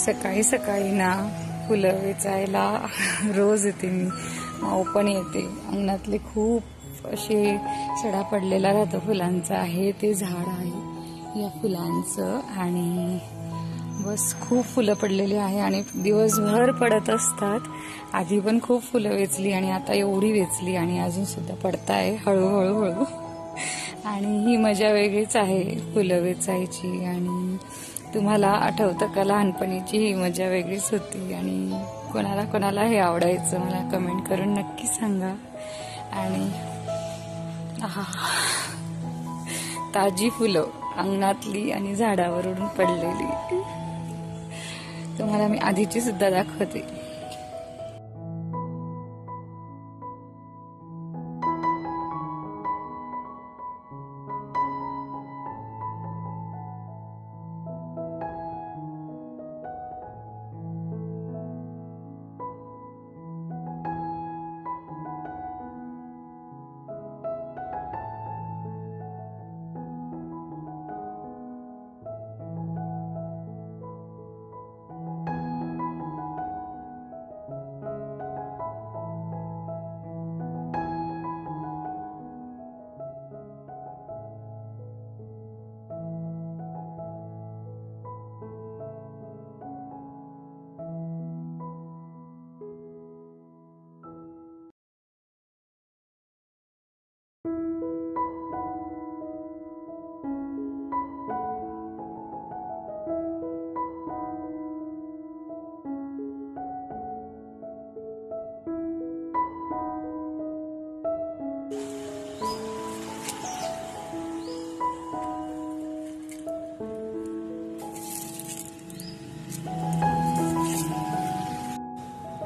सकाळी सकाळी ना फुलं वेचायला रोज येते मी, माऊ पण येते. अंगणातले खूप असे सडा पडलेला राहतो फुलांचा. आहे ते झाड आहे या फुलांचं आणि बस खूप फुलं पडलेली आहे आणि दिवसभर पडत असतात. आधी पण खूप फुलं वेचली आणि आता एवढी वेचली आणि अजून सुद्धा पडताय हळूहळू हळू. आणि ही मजा वेगळीच आहे फुलं वेचायची. आणि तुम्हाला आठवतं का लहानपणीची ही मजा वेगळीच होती. आणि कोणाला कोणाला हे आवडायचं मला कमेंट करून नक्की सांगा. आणि ताजी फुलं अंगणातली आणि झाडावरून पडलेली तुम्हाला मी आधीची सुद्धा दाखवते.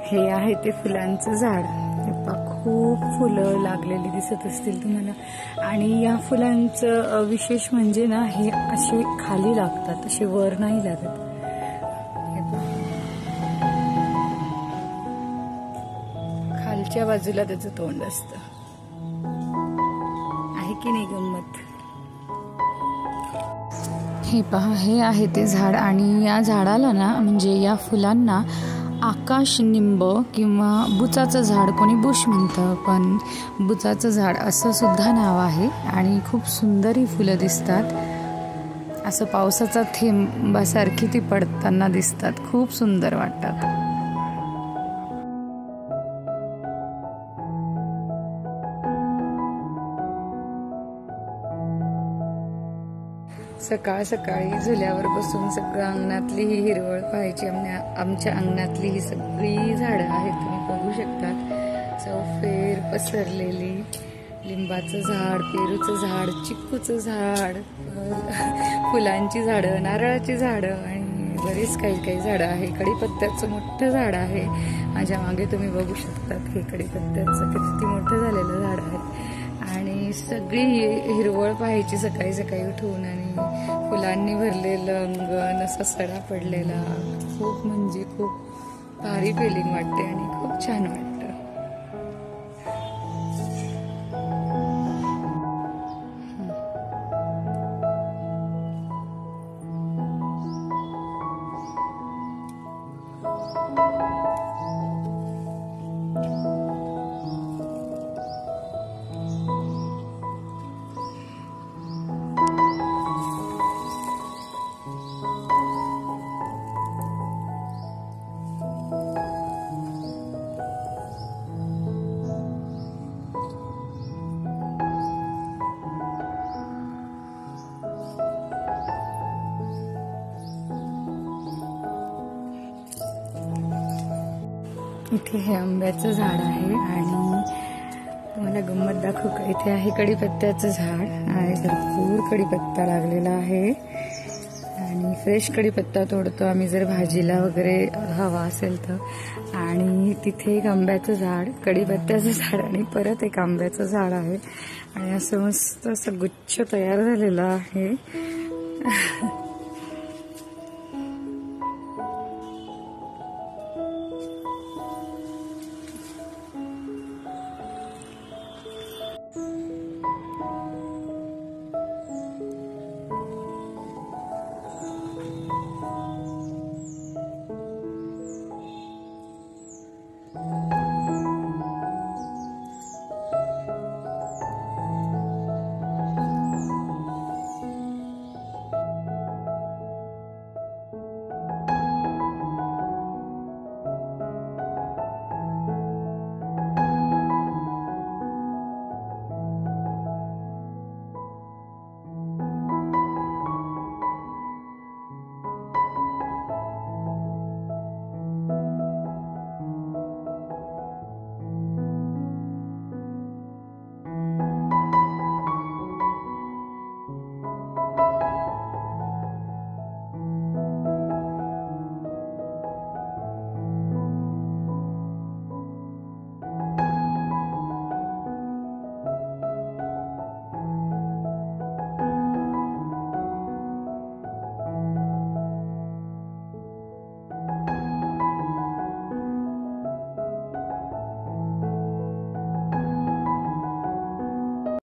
हे आहे ते फुलांचं झाड. खूप फुलं लागलेली दिसत असतील तुम्हाला. आणि या फुलांचं विशेष म्हणजे ना हे असे खाली लागतात, असे वर नाही लागत. खालच्या बाजूला त्याचं तोंड असतं. आहे की नाही गंमत. हे पहा, हे आहे ते झाड. आणि या झाडाला ना म्हणजे या फुलांना आकाश निंब किंवा बुचाचं झाड, कोणी बुश म्हणतं, पण बुचाचं झाड असं सुद्धा नाव आहे. आणि खूप सुंदर ही फुलं दिसतात. असं पावसाचा थेंबासारखी ती पडताना दिसतात. खूप सुंदर वाटतात. सकाळ सकाळी झुल्यावर बसून सगळं अंगणातली ही हिरवळ पाहायची. आमच्या अंगणातली ही सगळी झाडं आहेत, तुम्ही बघू शकतात. चौफेर पसरलेली लिंबाचं झाड, पेरूचं झाड, चिक्कूचं झाड, फुलांची झाडं, नारळाची झाडं आणि बरेच काही काही झाडं आहे. कडीपत्त्याचं मोठं झाड आहे माझ्या मागे, तुम्ही बघू शकतात. हे कडीपत्त्याचं किती मोठं झालेलं झाड आहे. आणि सगळी हिरवळ पाहायची सकाळी सकाळी उठून. आणि फुलांनी भरलेलं अंगण, असा सडा पडलेला. खूप म्हणजे खूप भारी फिलिंग वाटते आणि खूप छान वाटतं. इथे हे आंब्याचं झाड आहे. आणि तुम्हाला गंमत दाखवू का, इथे आहे कडीपत्त्याचं झाड आणि भरपूर कडीपत्ता लागलेला आहे. आणि फ्रेश कडीपत्ता तोडतो आम्ही जर भाजीला वगैरे हवा असेल तर. आणि तिथे एक आंब्याचं झाड, कडीपत्त्याचं झाड आणि परत एक आंब्याचं झाड आहे. आणि असं मस्त असं गुच्छ तयार झालेला आहे.